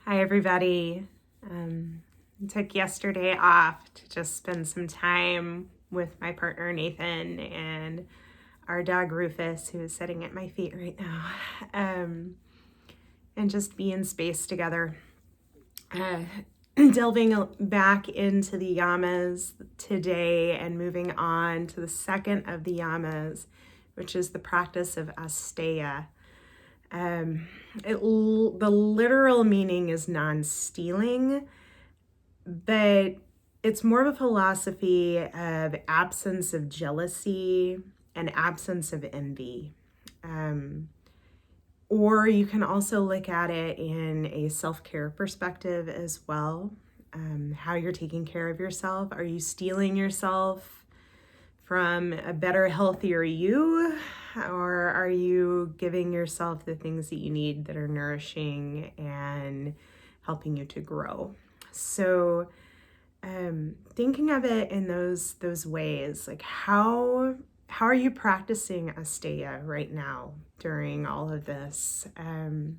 Hi, everybody. I took yesterday off to just spend some time with my partner Nathan and our dog Rufus, who is sitting at my feet right now, and just be in space together. Uh, Delving back into the yamas today and moving on to the second of the yamas, which is the practice of Asteya. The literal meaning is non-stealing, but it's more of a philosophy of absence of jealousy and absence of envy. Or you can also look at it in a self-care perspective as well. How you're taking care of yourself. Are you stealing yourself from a better, healthier you? Or are you giving yourself the things that you need that are nourishing and helping you to grow? So thinking of it in those ways, like how are you practicing Asteya right now during all of this? Are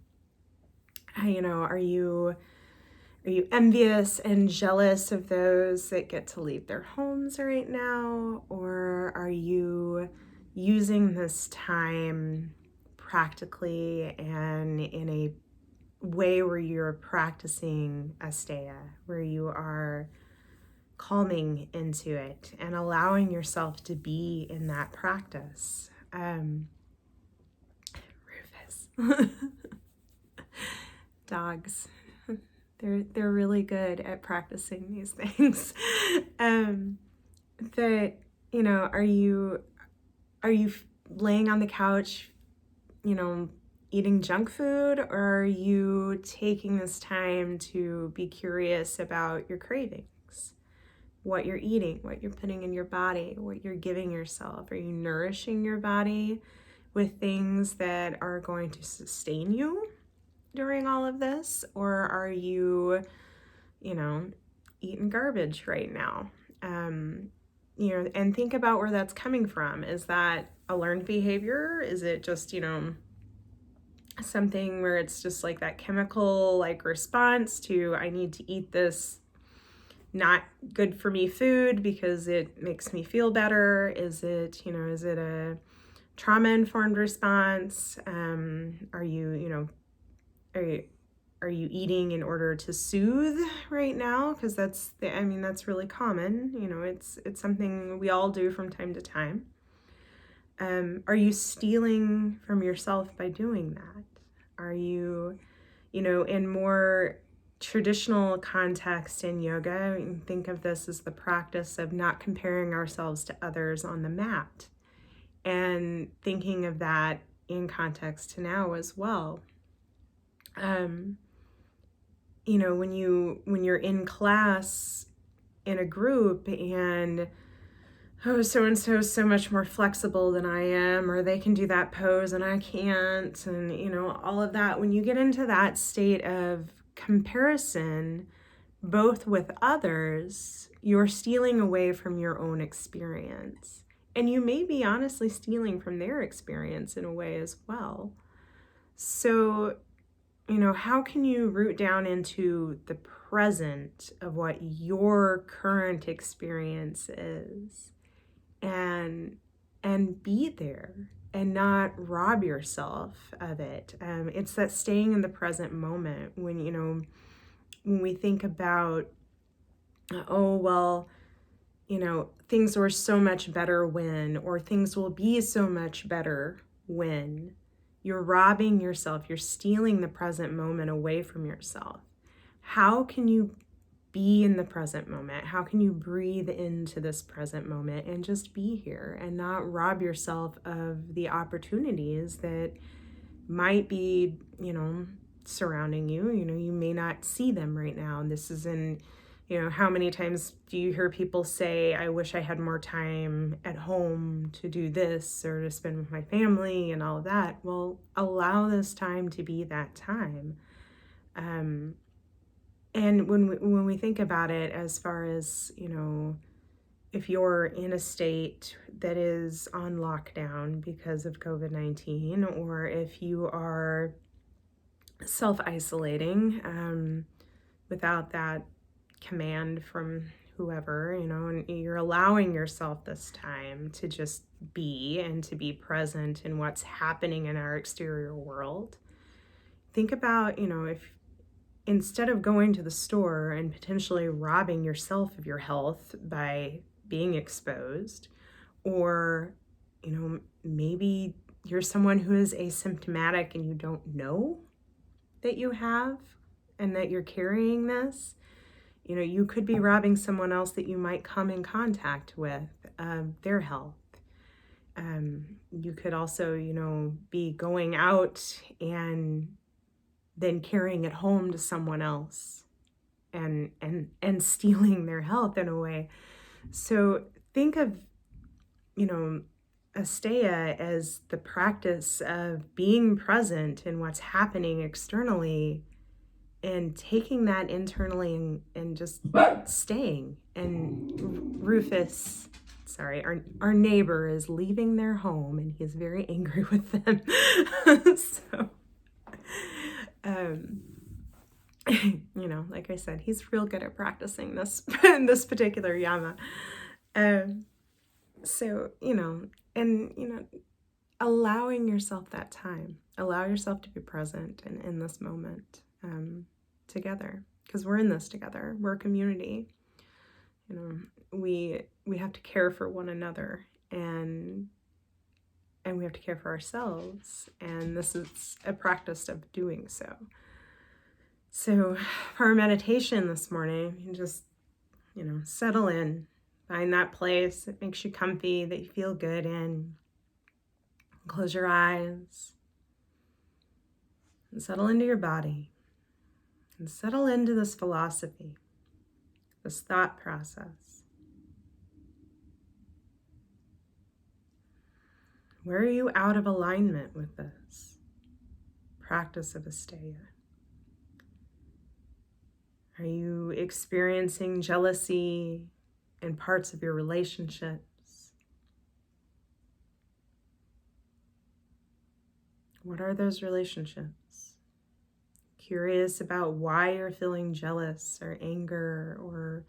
you envious and jealous of those that get to leave their homes right now? Or are you using this time practically and in a way where you're practicing Asteya, where you are calming into it and allowing yourself to be in that practice? Rufus. Dogs. They're really good at practicing these things. That, are you laying on the couch, eating junk food, or are you taking this time to be curious about your cravings, what you're eating, what you're putting in your body, what you're giving yourself? Are you nourishing your body with things that are going to sustain you during all of this? Or are you, eating garbage right now? And think about where that's coming from. Is that a learned behavior? Is it just, something where it's just like that chemical response to I need to eat this not good for me food because it makes me feel better? Is it a trauma informed response? Are you eating in order to soothe right now? Because that's really common. It's something we all do from time to time. Are you stealing from yourself by doing that? Are you, in more traditional context in yoga, you can think of this as the practice of not comparing ourselves to others on the mat, and thinking of that in context to now as well. When you're in class in a group and so and so is so much more flexible than I am, or they can do that pose and I can't, and all of that. When you get into that state of comparison, both with others, you're stealing away from your own experience. And you may be honestly stealing from their experience in a way as well. So, how can you root down into the present of what your current experience is and be there and not rob yourself of it? It's that staying in the present moment when we think about, oh, well, things were so much better when, or things will be so much better when. You're robbing yourself. You're stealing the present moment away from yourself. How can you be in the present moment? How can you breathe into this present moment and just be here and not rob yourself of the opportunities that might be, surrounding you? You may not see them right now. And this is how many times do you hear people say, I wish I had more time at home to do this or to spend with my family and all of that? Well, allow this time to be that time. And when we think about it, as far as, if you're in a state that is on lockdown because of COVID-19, or if you are self-isolating without that command from whoever, and you're allowing yourself this time to just be and to be present in what's happening in our exterior world. Think about, if instead of going to the store and potentially robbing yourself of your health by being exposed, or, maybe you're someone who is asymptomatic and you don't know that you have and that you're carrying this, you could be robbing someone else that you might come in contact with their health. You could also, be going out and then carrying it home to someone else and stealing their health in a way. So think of, Asteya as the practice of being present in what's happening externally and taking that internally and just staying. And Rufus, sorry, our neighbor is leaving their home and he's very angry with them. So, like I said, he's real good at practicing this particular yama. So, allowing yourself that time, allow yourself to be present in this moment together, because we're in this together. We're a community. We have to care for one another, and we have to care for ourselves, and this is a practice of doing so. So for our meditation this morning, you can just, settle in, find that place that makes you comfy, that you feel good in. Close your eyes and settle into your body and settle into this philosophy, this thought process. Where are you out of alignment with this practice of Asteya? Are you experiencing jealousy in parts of your relationships? What are those relationships? Curious about why you're feeling jealous or anger, or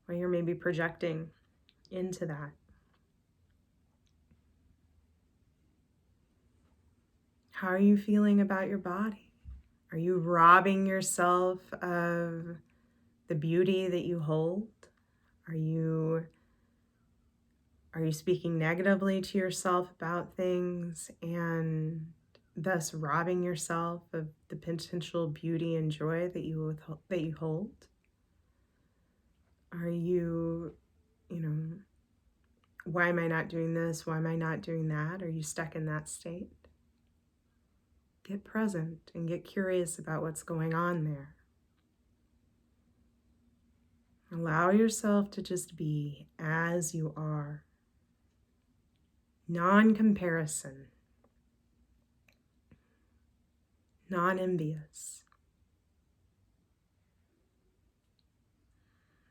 why you're maybe projecting into that. How are you feeling about your body? Are you robbing yourself of the beauty that you hold? Are you speaking negatively to yourself about things and thus robbing yourself of the potential beauty and joy that you hold? Are you, why am I not doing this? Why am I not doing that? Are you stuck in that state? Get present and get curious about what's going on there. Allow yourself to just be as you are. Non-comparison. Non-envious.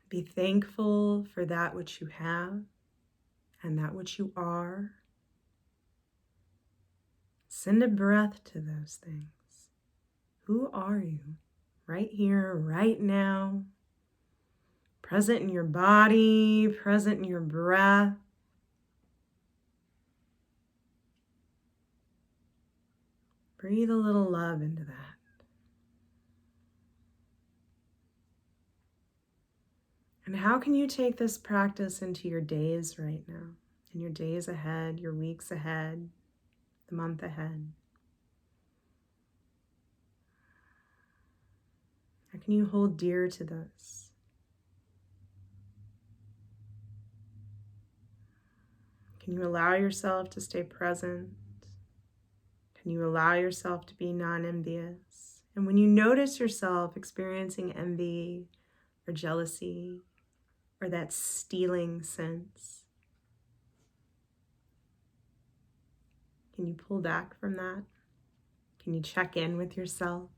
Be thankful for that which you have and that which you are. Send a breath to those things. Who are you? Right here, right now. Present in your body, present in your breath. Breathe a little love into that. And how can you take this practice into your days right now, in your days ahead, your weeks ahead, the month ahead? How can you hold dear to this? Can you allow yourself to stay present? Can you allow yourself to be non-envious? And when you notice yourself experiencing envy or jealousy or that stealing sense, can you pull back from that? Can you check in with yourself?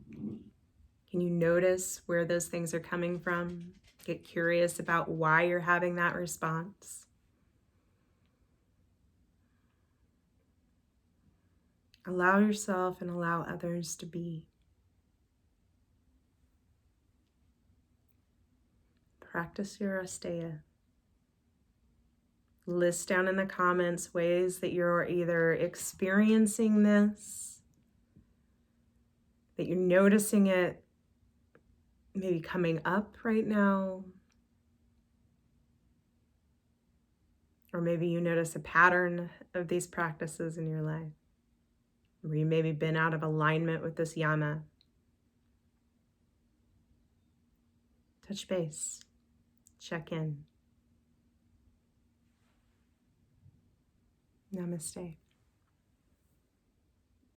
Can you notice where those things are coming from? Get curious about why you're having that response. Allow yourself and allow others to be. Practice your Asteya. List down in the comments ways that you're either experiencing this, that you're noticing it maybe coming up right now, or maybe you notice a pattern of these practices in your life, where you maybe been out of alignment with this yama. Touch base, check in. Namaste.